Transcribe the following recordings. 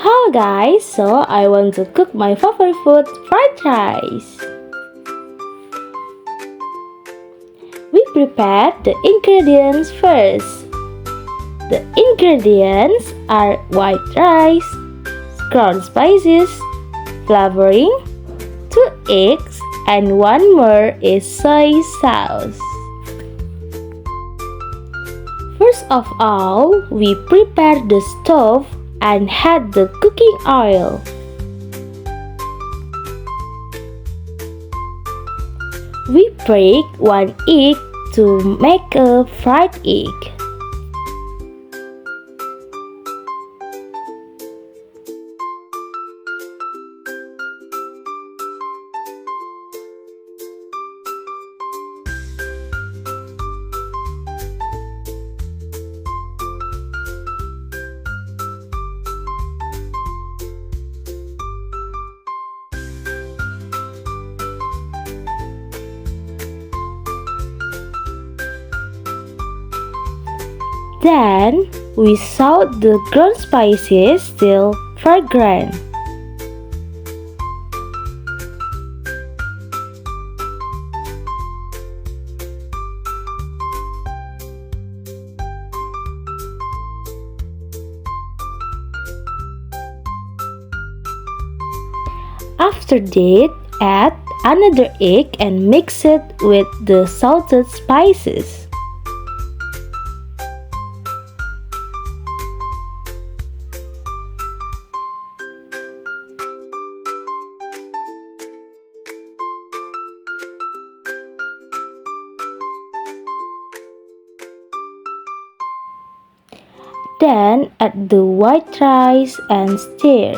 Hello guys, so I want to cook my favorite food, fried rice. We prepare the ingredients first. The ingredients are white rice, ground spices, flavoring, 2 eggs, and one more is soy sauce. First of all, we prepare the stove and add the cooking oil. We break 1 egg to make a fried egg. Then, we saute the ground spices till fragrant. After that, add another egg and mix it with the salted spices. Then add the white rice and stir.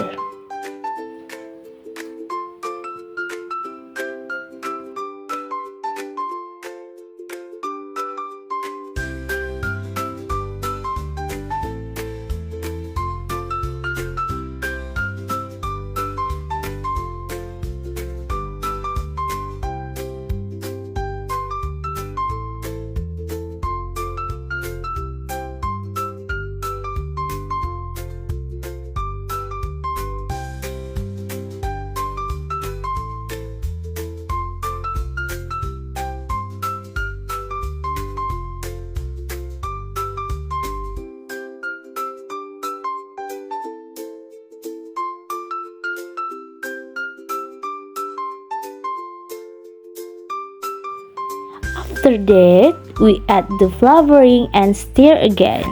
After that, we add the flavoring and stir again.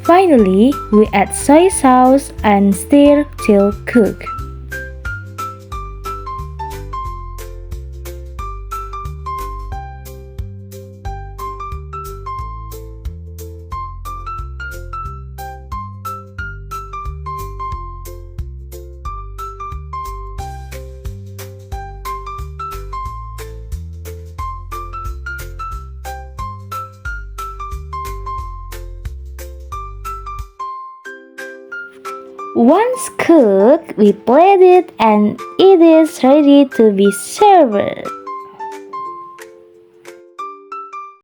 Finally, we add soy sauce and stir till cooked. Once cooked, we plate it and it is ready to be served.